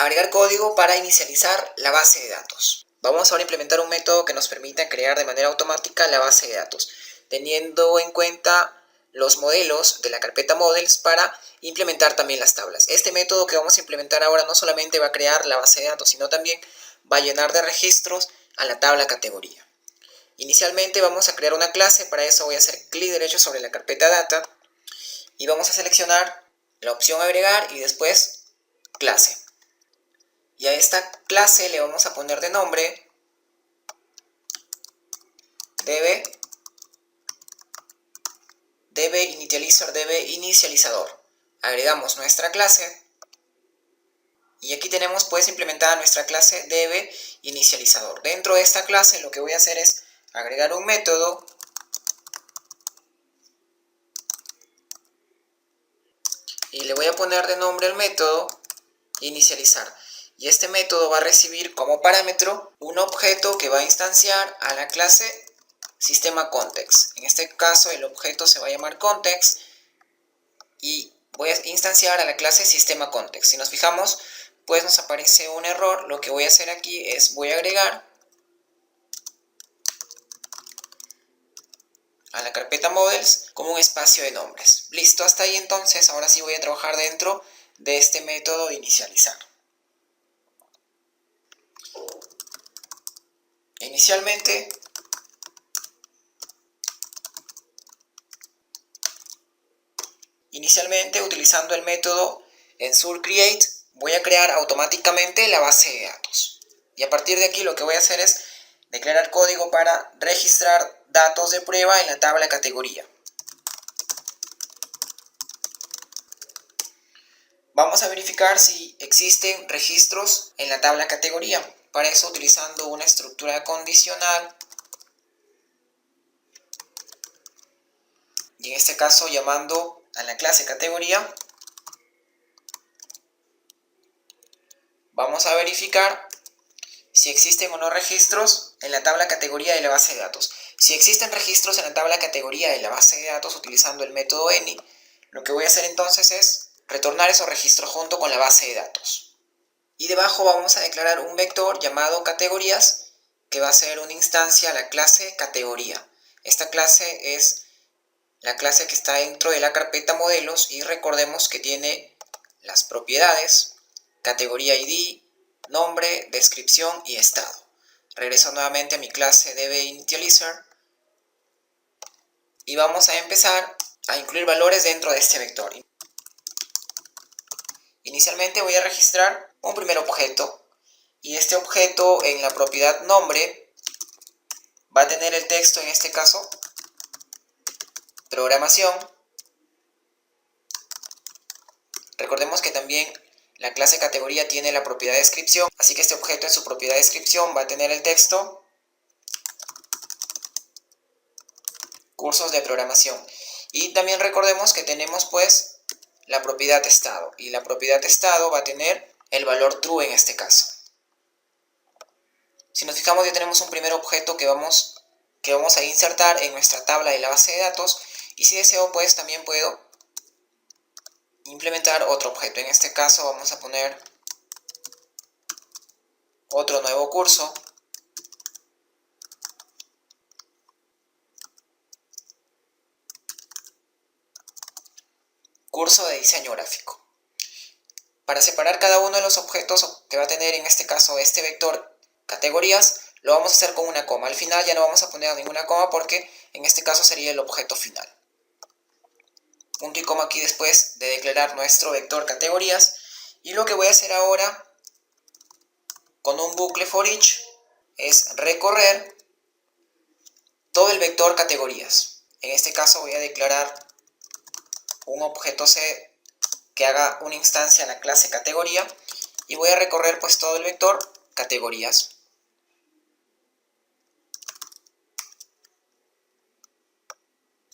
Agregar código para inicializar la base de datos. Vamos ahora a implementar un método que nos permita crear de manera automática la base de datos, teniendo en cuenta los modelos de la carpeta models para implementar también las tablas. Este método que vamos a implementar ahora no solamente va a crear la base de datos, sino también va a llenar de registros a la tabla categoría. Inicialmente vamos a crear una clase. Para eso voy a hacer clic derecho sobre la carpeta data y vamos a seleccionar la opción agregar y después clase. Y a esta clase le vamos a poner de nombre DB initializador. Agregamos nuestra clase y aquí tenemos pues implementada nuestra clase DB inicializador. Dentro de esta clase lo que voy a hacer es agregar un método y le voy a poner de nombre al método inicializar. Y este método va a recibir como parámetro un objeto que va a instanciar a la clase sistema context. En este caso el objeto se va a llamar context y voy a instanciar a la clase sistema context. Si nos fijamos, pues nos aparece un error. Lo que voy a hacer aquí es voy a agregar a la carpeta models como un espacio de nombres. Listo, hasta ahí entonces. Ahora sí voy a trabajar dentro de este método de inicializar. Inicialmente, utilizando el método ensureCreate, voy a crear automáticamente la base de datos. Y a partir de aquí lo que voy a hacer es declarar código para registrar datos de prueba en la tabla categoría. Vamos a verificar si existen registros en la tabla categoría. Para eso, utilizando una estructura condicional, y en este caso llamando a la clase categoría, vamos a verificar si existen o no registros en la tabla categoría de la base de datos. Si existen registros en la tabla categoría de la base de datos utilizando el método any, lo que voy a hacer entonces es retornar esos registros junto con la base de datos. Y debajo vamos a declarar un vector llamado categorías, que va a ser una instancia a la clase categoría. Esta clase es la clase que está dentro de la carpeta modelos y recordemos que tiene las propiedades, categoría ID, nombre, descripción y estado. Regreso nuevamente a mi clase DBInitializer y vamos a empezar a incluir valores dentro de este vector. Inicialmente voy a registrar un primer objeto y este objeto en la propiedad nombre va a tener el texto, en este caso, programación. Recordemos que también la clase categoría tiene la propiedad descripción, así que este objeto en su propiedad descripción va a tener el texto cursos de programación. Y también recordemos que tenemos pues la propiedad estado, y la propiedad estado va a tener el valor true en este caso. Si nos fijamos, ya tenemos un primer objeto que vamos a insertar en nuestra tabla de la base de datos, y si deseo pues también puedo implementar otro objeto. En este caso vamos a poner otro nuevo curso de diseño gráfico. Para separar cada uno de los objetos que va a tener en este caso este vector categorías, lo vamos a hacer con una coma. Al final ya no vamos a poner ninguna coma porque en este caso sería el objeto final. Punto y coma aquí después de declarar nuestro vector categorías. Y lo que voy a hacer ahora con un bucle for each es recorrer todo el vector categorías. En este caso voy a declarar un objeto C que haga una instancia a la clase categoría y voy a recorrer pues todo el vector categorías.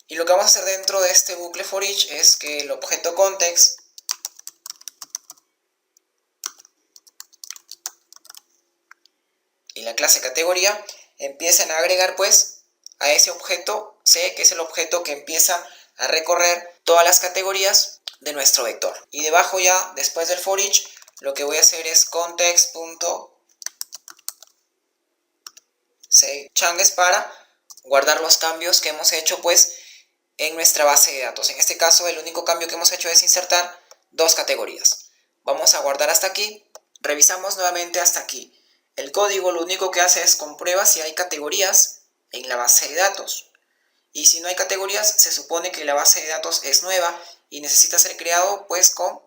Y lo que vamos a hacer dentro de este bucle for each es que el objeto context y la clase categoría empiecen a agregar pues a ese objeto C, que es el objeto que empieza a recorrer todas las categorías de nuestro vector. Y debajo ya, después del for each, lo que voy a hacer es context.saveChanges para guardar los cambios que hemos hecho pues en nuestra base de datos. En este caso el único cambio que hemos hecho es insertar dos categorías. Vamos a guardar hasta aquí, revisamos nuevamente hasta aquí. El código lo único que hace es comprueba si hay categorías en la base de datos. Y si no hay categorías, se supone que la base de datos es nueva y necesita ser creado pues con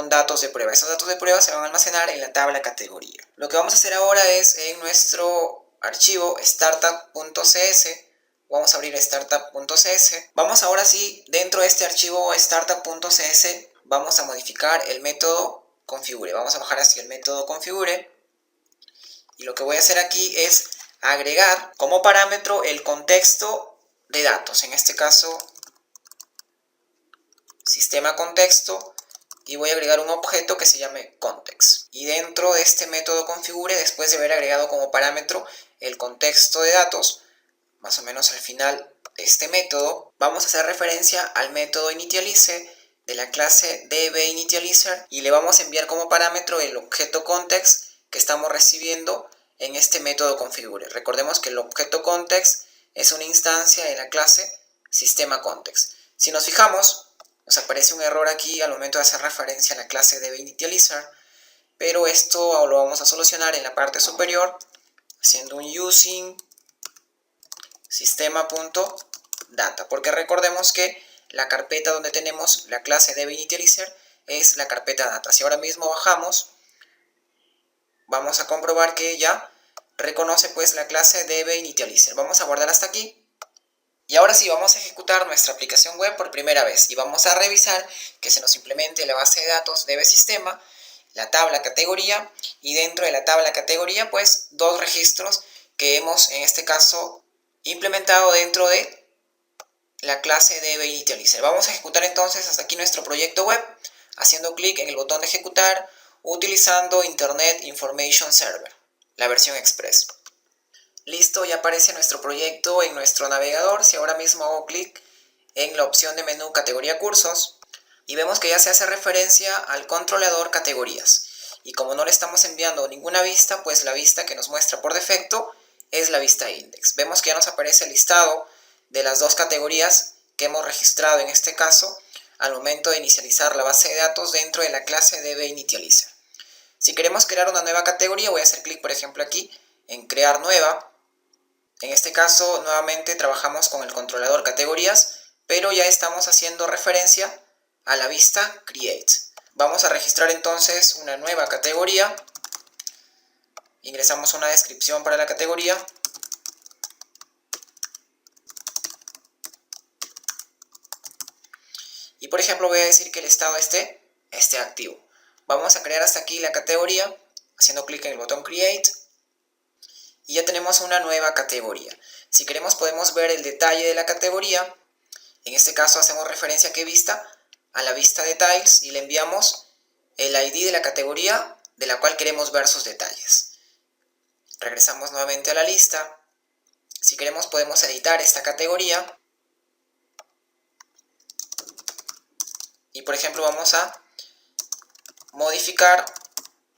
datos de prueba. Esos datos de prueba se van a almacenar en la tabla categoría. Lo que vamos a hacer ahora es en nuestro archivo startup.cs, vamos a abrir startup.cs. Vamos ahora sí, dentro de este archivo startup.cs, vamos a modificar el método configure. Vamos a bajar así el método configure. Y lo que voy a hacer aquí es agregar como parámetro el contexto de datos, en este caso sistema contexto, y voy a agregar un objeto que se llame context. Y dentro de este método configure, después de haber agregado como parámetro el contexto de datos, más o menos al final de este método, vamos a hacer referencia al método initialize de la clase dbInitializer y le vamos a enviar como parámetro el objeto context que estamos recibiendo en este método configure. Recordemos que el objeto context es una instancia de la clase sistema context. Si nos fijamos, nos aparece un error aquí al momento de hacer referencia a la clase dbInitializer, pero esto lo vamos a solucionar en la parte superior haciendo un using sistema.data, porque recordemos que la carpeta donde tenemos la clase dbInitializer es la carpeta data. Si ahora mismo bajamos, vamos a comprobar que ya reconoce pues la clase dbInitializer. Vamos a guardar hasta aquí. Y ahora sí, vamos a ejecutar nuestra aplicación web por primera vez y vamos a revisar que se nos implemente la base de datos dbSistema, la tabla categoría y dentro de la tabla categoría pues dos registros que hemos en este caso implementado dentro de la clase dbInitializer. Vamos a ejecutar entonces hasta aquí nuestro proyecto web haciendo clic en el botón de ejecutar utilizando Internet Information Server, la versión express. Listo, ya aparece nuestro proyecto en nuestro navegador. Si ahora mismo hago clic en la opción de menú categoría cursos y vemos que ya se hace referencia al controlador categorías. Y como no le estamos enviando ninguna vista, pues la vista que nos muestra por defecto es la vista index. Vemos que ya nos aparece el listado de las dos categorías que hemos registrado en este caso al momento de inicializar la base de datos dentro de la clase dbInitializer. Si queremos crear una nueva categoría, voy a hacer clic por ejemplo aquí en crear nueva. En este caso nuevamente trabajamos con el controlador categorías, pero ya estamos haciendo referencia a la vista create. Vamos a registrar entonces una nueva categoría. Ingresamos una descripción para la categoría. Y por ejemplo voy a decir que el estado esté activo. Vamos a crear hasta aquí la categoría haciendo clic en el botón create. Y ya tenemos una nueva categoría. Si queremos podemos ver el detalle de la categoría. En este caso hacemos referencia a qué vista, a la vista details y le enviamos el ID de la categoría de la cual queremos ver sus detalles. Regresamos nuevamente a la lista. Si queremos podemos editar esta categoría. Y por ejemplo vamos a modificar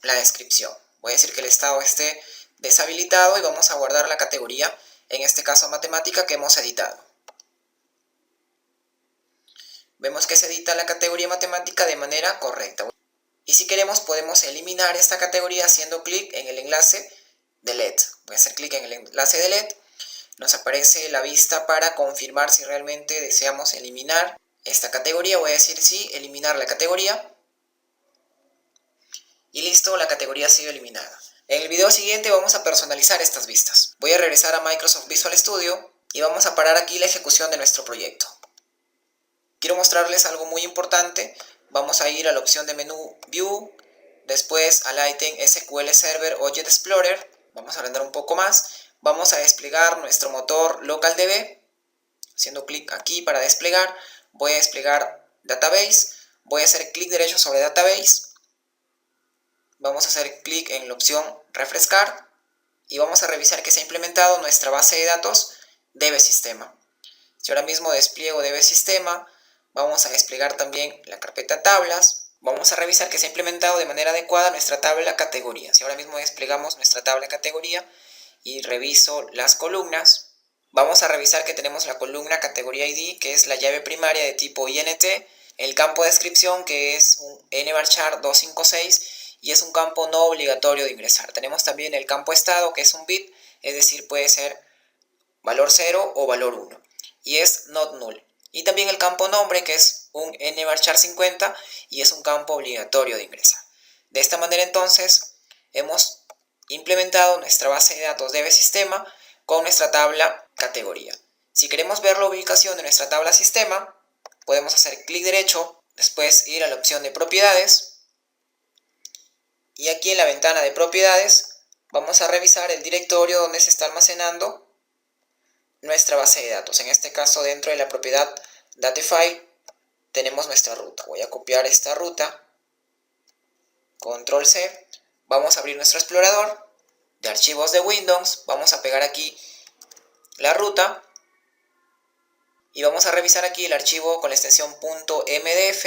la descripción. Voy a decir que el estado esté deshabilitado y vamos a guardar la categoría, en este caso matemática, que hemos editado. Vemos que se edita la categoría matemática de manera correcta. Y si queremos podemos eliminar esta categoría haciendo clic en el enlace delete. Voy a hacer clic en el enlace delete. Nos aparece la vista para confirmar si realmente deseamos eliminar esta categoría. Voy a decir sí, eliminar la categoría. Y listo, la categoría ha sido eliminada. En el video siguiente vamos a personalizar estas vistas. Voy a regresar a Microsoft Visual Studio y vamos a parar aquí la ejecución de nuestro proyecto. Quiero mostrarles algo muy importante. Vamos a ir a la opción de menú View, después al ítem SQL Server Object Explorer. Vamos a agrandar un poco más. Vamos a desplegar nuestro motor LocalDB. Haciendo clic aquí para desplegar, voy a desplegar Database. Voy a hacer clic derecho sobre Database. Vamos a hacer clic en la opción refrescar y vamos a revisar que se ha implementado nuestra base de datos dbSistema. Si ahora mismo despliego dbSistema, vamos a desplegar también la carpeta tablas. vamos a revisar que se ha implementado de manera adecuada nuestra tabla categoría. Si ahora mismo desplegamos nuestra tabla categoría y reviso las columnas, vamos a revisar que tenemos la columna categoría ID, que es la llave primaria de tipo INT, el campo de descripción, que es un nvarchar 256 y es un campo no obligatorio de ingresar. Tenemos también el campo estado, que es un bit, es decir, puede ser valor 0 o valor 1 y es not null. Y también el campo nombre, que es un nvarchar 50 y es un campo obligatorio de ingresar. De esta manera entonces hemos implementado nuestra base de datos DB Sistema con nuestra tabla categoría. Si queremos ver la ubicación de nuestra tabla sistema, podemos hacer clic derecho, después ir a la opción de propiedades y aquí en la ventana de propiedades vamos a revisar el directorio donde se está almacenando nuestra base de datos. En este caso, dentro de la propiedad Datefile tenemos nuestra ruta. Voy a copiar esta ruta, control C, vamos a abrir nuestro explorador de archivos de Windows, vamos a pegar aquí la ruta y vamos a revisar aquí el archivo con la extensión .mdf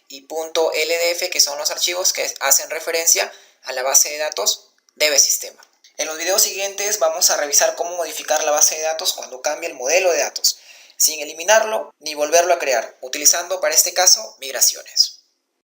y .ldf, que son los archivos que hacen referencia a la base de datos DB Sistema. En los videos siguientes vamos a revisar cómo modificar la base de datos cuando cambie el modelo de datos, sin eliminarlo ni volverlo a crear, utilizando para este caso migraciones.